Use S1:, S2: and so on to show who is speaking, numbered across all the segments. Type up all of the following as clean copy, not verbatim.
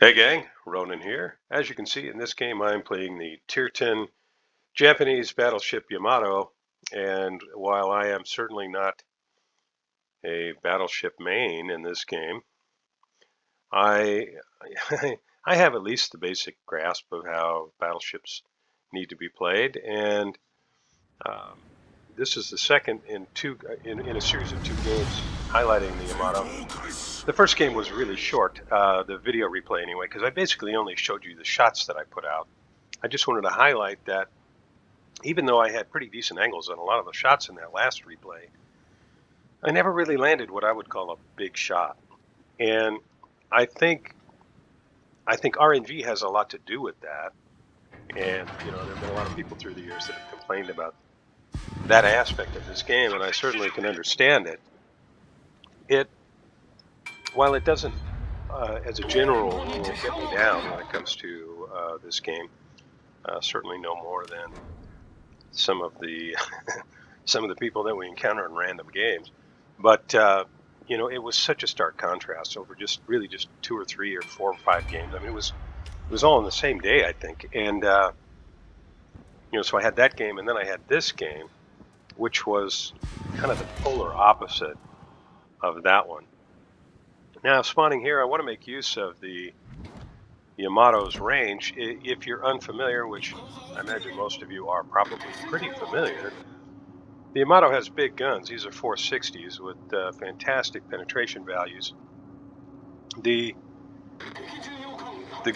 S1: Hey gang, Ronan here. As you can see in this game, I'm playing the Tier 10 Japanese battleship Yamato, and while I am certainly not a battleship main in this game, I I have at least the basic grasp of how battleships need to be played, and um, this is the second in in a series of two games highlighting the Yamato. The first game was really short, the video replay anyway, because I basically only showed you the shots that I put out. I just wanted to highlight that even though I had pretty decent angles on a lot of the shots in that last replay, I never really landed what I would call a big shot. And I think RNG has a lot to do with that. And there have been a lot of people through the years that have complained about that aspect of this game, and I certainly can understand it. It while it doesn't, as a general rule, get me down when it comes to this game. Certainly no more than some of the some of the people that we encounter in random games. But it was such a stark contrast over just 2 or 3 or 4 or 5 games. I mean, it was all in the same day, I think. And so I had that game, and then I had this game, which was kind of the polar opposite of that one. Now, spawning here, I want to make use of the Yamato's range. If you're unfamiliar, which I imagine most of you are probably pretty familiar, the Yamato has big guns. These are 460s with fantastic penetration values. The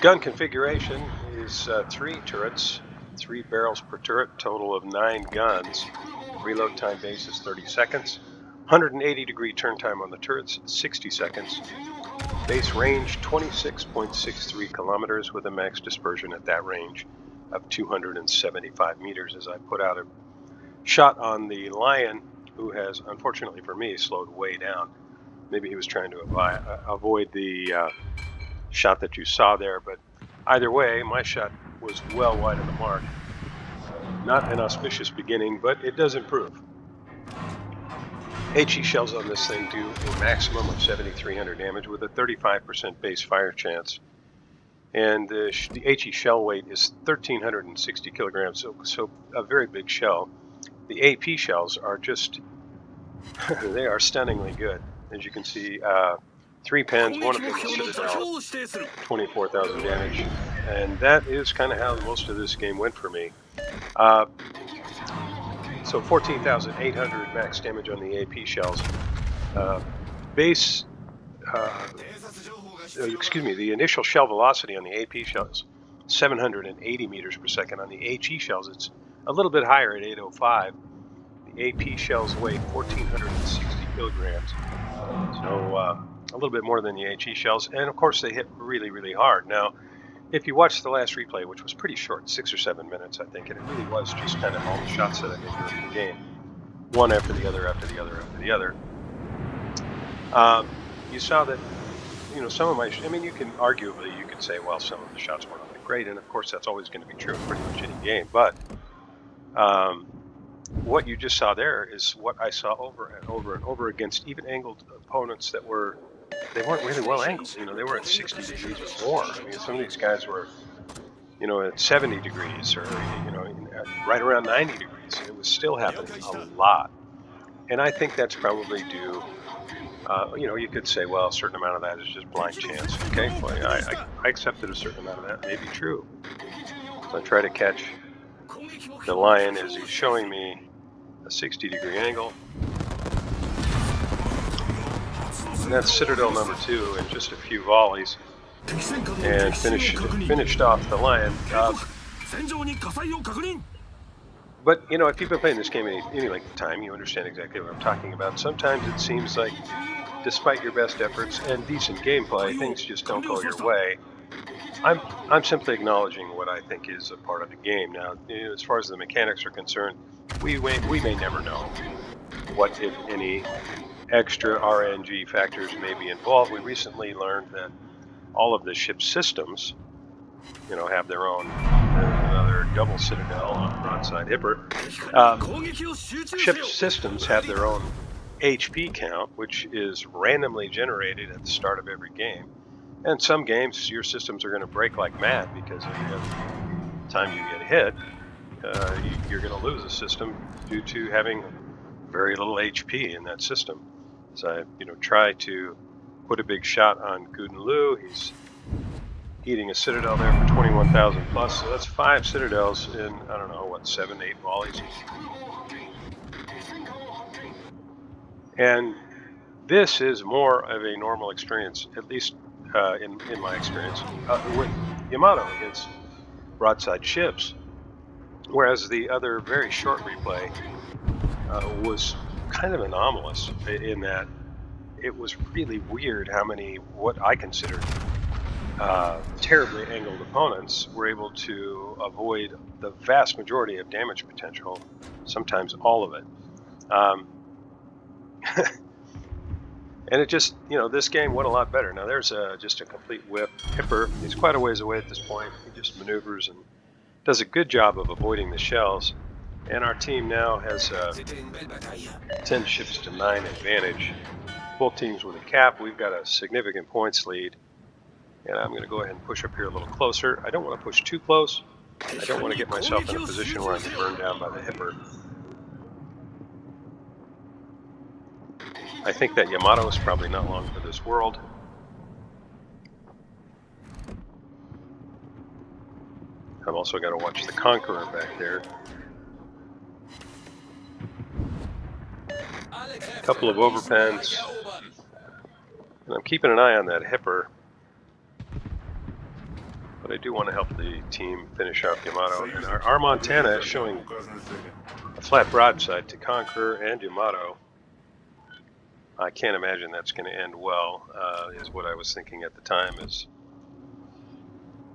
S1: gun configuration is 3 turrets, 3 barrels per turret, total of 9 guns. Reload time base is 30 seconds. 180-degree turn time on the turrets, 60 seconds. Base range 26.63 kilometers with a max dispersion at that range of 275 meters. As I put out a shot on the Lion, who has, unfortunately for me, slowed way down. Maybe he was trying to avoid the shot that you saw there, but either way, my shot was well wide of the mark. Not an auspicious beginning, but it does improve. HE shells on this thing do a maximum of 7,300 damage with a 35% base fire chance. And the HE shell weight is 1,360 kilograms, so a very big shell. The AP shells are just, they are stunningly good. As you can see, 3 pens, one of them is Citadel, 24,000 damage. And that is kind of how most of this game went for me. So 14,800 max damage on the AP shells. The initial shell velocity on the AP shells, 780 meters per second. On the HE shells, it's a little bit higher at 805. The AP shells weigh 1,460 kilograms, so a little bit more than the HE shells. And of course, they hit really, really hard. Now, if you watch the last replay, which was pretty short, 6 or 7 minutes, I think, and it really was just kind of all the shots that I made during the game, one after the other, after the other, after the other. You saw that, some of you can say, well, some of the shots weren't that great, and of course that's always going to be true in pretty much any game, but what you just saw there is what I saw over and over and over against even angled opponents they weren't really well angled. They were at 60 degrees or more. I mean, some of these guys were, at 70 degrees or, right around 90 degrees. And it was still happening a lot. And I think that's probably due, you could say, well, a certain amount of that is just blind chance. Okay, well, I accepted a certain amount of that may be true. So I try to catch the Lion as he's showing me a 60-degree angle. And that's Citadel number 2 in just a few volleys, and finished off the Lion. But if you've been playing this game any length of time, you understand exactly what I'm talking about. Sometimes it seems like, despite your best efforts and decent gameplay, things just don't go your way. I'm simply acknowledging what I think is a part of the game. Now, as far as the mechanics are concerned, we may never know what, if any, extra RNG factors may be involved. We recently learned that all of the ship systems, have their own. There's another double Citadel on broadside Hipper. Ship systems have their own HP count, which is randomly generated at the start of every game. And some games, your systems are going to break like mad because every other time you get hit, you're going to lose a system due to having very little HP in that system. So I, try to put a big shot on Guden Lu. He's eating a citadel there for 21,000 plus. So that's 5 citadels in, I don't know, what, 7, 8 volleys. And this is more of a normal experience, at least in my experience, with Yamato against broadside ships. Whereas the other very short replay was kind of anomalous in that it was really weird how many, what I considered terribly angled opponents were able to avoid the vast majority of damage potential, sometimes all of it. And it just, this game went a lot better. Now there's just a complete whip. Hipper, he's quite a ways away at this point. He just maneuvers and does a good job of avoiding the shells. And our team now has 10 ships to 9 advantage. Both teams with a cap. We've got a significant points lead. And I'm going to go ahead and push up here a little closer. I don't want to push too close. I don't want to get myself in a position where I get burned down by the Hipper. I think that Yamato is probably not long for this world. I've also got to watch the Conqueror back there. A couple of overpens. And I'm keeping an eye on that Hipper. But I do want to help the team finish off Yamato. And our Montana is showing a flat broadside to Conqueror and Yamato. I can't imagine that's going to end well, is what I was thinking at the time. Is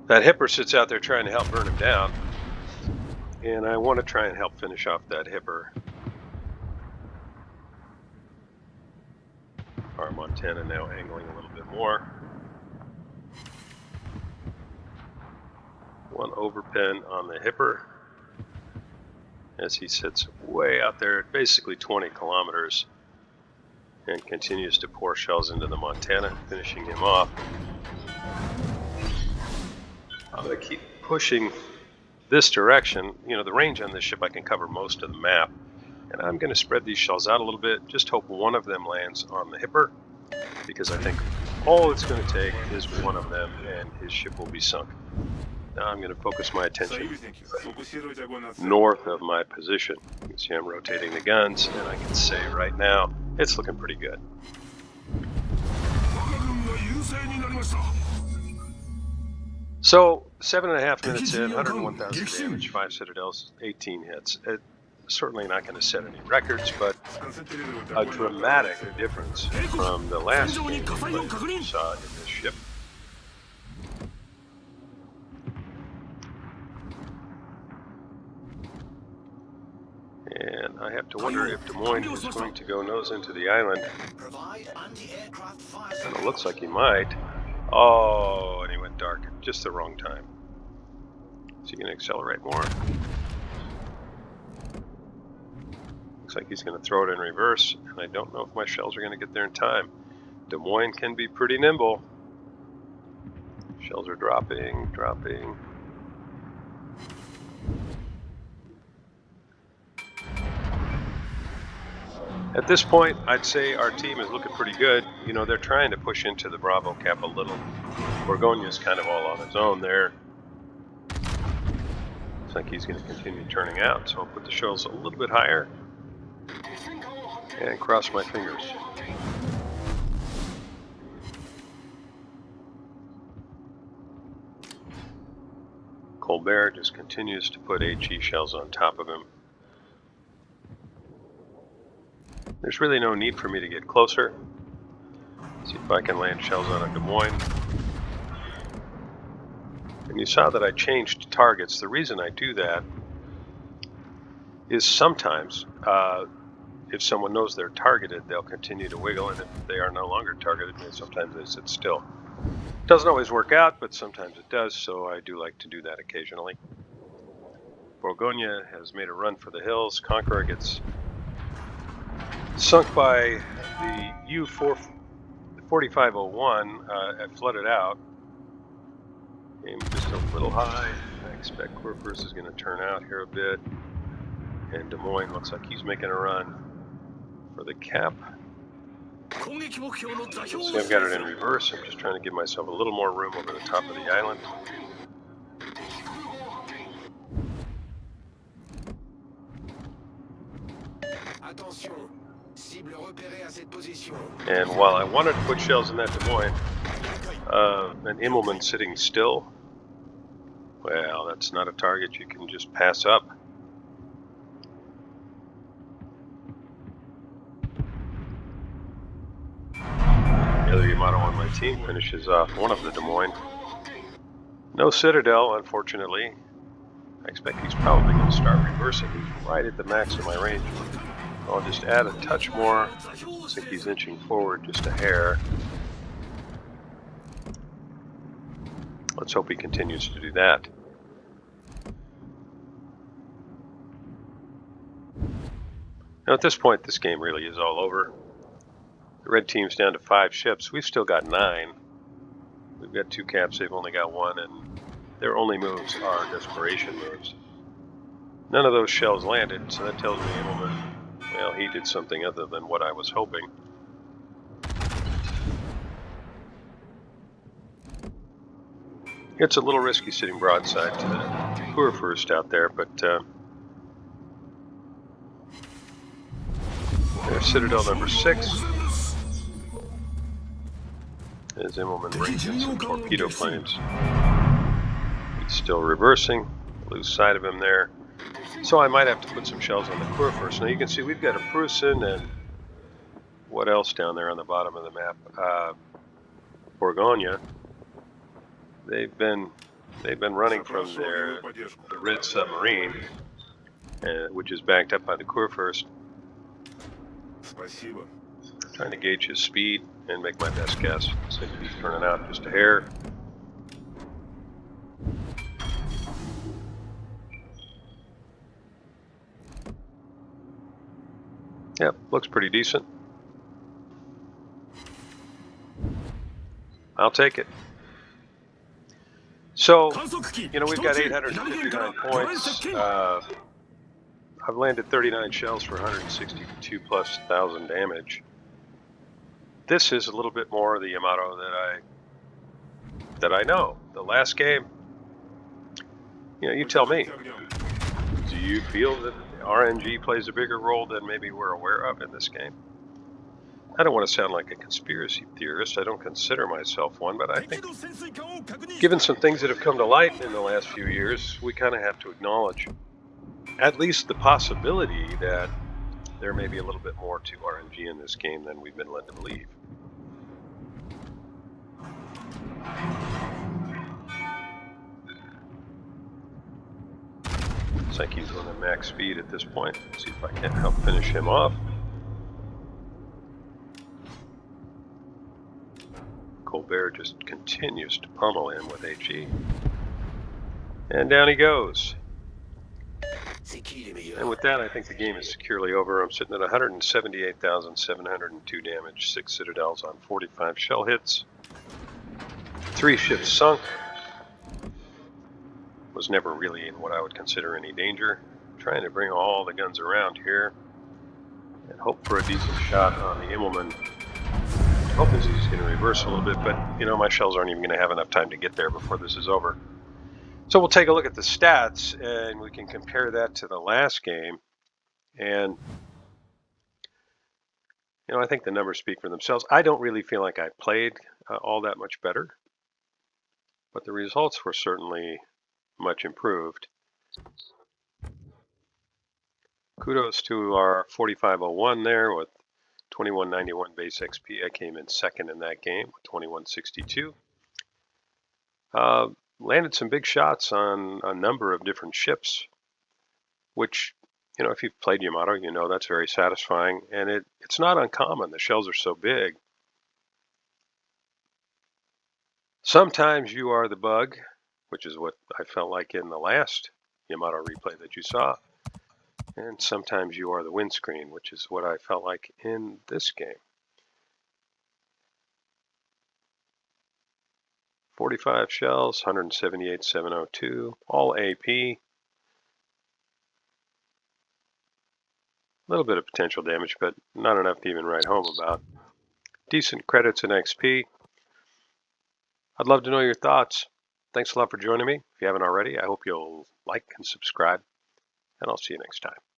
S1: that Hipper sits out there trying to help burn him down. And I want to try and help finish off that Hipper. Our Montana now angling a little bit more. One overpen on the Hipper as he sits way out there at basically 20 kilometers and continues to pour shells into the Montana, finishing him off. I'm going to keep pushing this direction. The range on this ship, I can cover most of the map. And I'm going to spread these shells out a little bit, just hope one of them lands on the Hipper, because I think all it's going to take is one of them and his ship will be sunk. Now I'm going to focus my attention north of my position. You can see I'm rotating the guns, and I can say right now, it's looking pretty good. So, 7.5 minutes in, 101,000 damage, 5 citadels, 18 hits. Certainly not going to set any records, but a dramatic difference from the last game we saw in this ship. And I have to wonder if Des Moines is going to go nose into the island. And it looks like he might. Oh, and he went dark at just the wrong time. Is he going to accelerate more? Looks like he's going to throw it in reverse, and I don't know if my shells are going to get there in time. Des Moines can be pretty nimble. Shells are dropping. At this point, I'd say our team is looking pretty good. They're trying to push into the Bravo cap a little. Borgogna's kind of all on his own there. Looks like he's going to continue turning out, so I'll put the shells a little bit higher. And cross my fingers. Colbert just continues to put HE shells on top of him. There's really no need for me to get closer. See if I can land shells on a Des Moines. And you saw that I changed targets. The reason I do that is sometimes if someone knows they're targeted, they'll continue to wiggle, and if they are no longer targeted, then sometimes they sit still. Doesn't always work out, but sometimes it does, so I do like to do that occasionally. Borgogna has made a run for the hills. Conqueror ggets sunk by the 4501, I flooded out. Aim just a little high. I expect Corpus is going to turn out here a bit. And Des Moines looks like he's making a run for the cap. See, I've got it in reverse. I'm just trying to give myself a little more room over the top of the island. And while I wanted to put shells in that Des Moines, an Immelman sitting still, well, that's not a target you can just pass up. The other Yamato on my team finishes off one of the Des Moines. No Citadel, unfortunately. I expect he's probably going to start reversing. He's right at the max of my range. I'll just add a touch more. I think he's inching forward just a hair. Let's hope he continues to do that. Now at this point, this game really is all over. The red team's down to 5 ships. We've still got 9. We've got 2 caps, they've only got 1, and their only moves are desperation moves. None of those shells landed, so that tells me Immelman, well, he did something other than what I was hoping. It's a little risky sitting broadside to the Kurfürst out there, but there's Citadel number 6. As Immelman brings in some torpedo planes. He's still reversing, loose side of him there. So I might have to put some shells on the Kurfürst. Now you can see we've got a Prussian and what else down there on the bottom of the map? Bourgogne. They've been running from the red submarine, which is backed up by the Kurfürst. Trying to gauge his speed and make my best guess. Looks like he's turning out just a hair. Yep, looks pretty decent. I'll take it. So, you know, we've got 859 points. I've landed 39 shells for 162 plus thousand damage. This is a little bit more of the Yamato that I know. The last game, you know, you tell me. Do you feel that RNG plays a bigger role than maybe we're aware of in this game? I don't want to sound like a conspiracy theorist. I don't consider myself one, but I think given some things that have come to light in the last few years, we kind of have to acknowledge at least the possibility that there may be a little bit more to RNG in this game than we've been led to believe. Looks like he's running max speed at this point. Let's see if I can help finish him off. Colbert just continues to pummel him with HE. And down he goes. And with that, I think the game is securely over. I'm sitting at 178,702 damage, 6 Citadels on 45 shell hits. 3 ships sunk. Was never really in what I would consider any danger. Trying to bring all the guns around here and hope for a decent shot on the Immelman. Hoping he's going to reverse a little bit, but you know, my shells aren't even going to have enough time to get there before this is over. So we'll take a look at the stats and we can compare that to the last game. And you know, I think the numbers speak for themselves. I don't really feel like I played all that much better, but the results were certainly much improved. Kudos to our 4501 there with 2191 base XP. I came in second in that game with 2162. Landed some big shots on a number of different ships, which, you know, if you've played Yamato, you know that's very satisfying. And it's not uncommon. The shells are so big. Sometimes you are the bug, which is what I felt like in the last Yamato replay that you saw. And sometimes you are the windscreen, which is what I felt like in this game. 45 shells, 178,702, all AP. A little bit of potential damage, but not enough to even write home about. Decent credits in XP. I'd love to know your thoughts. Thanks a lot for joining me. If you haven't already, I hope you'll like and subscribe, and I'll see you next time.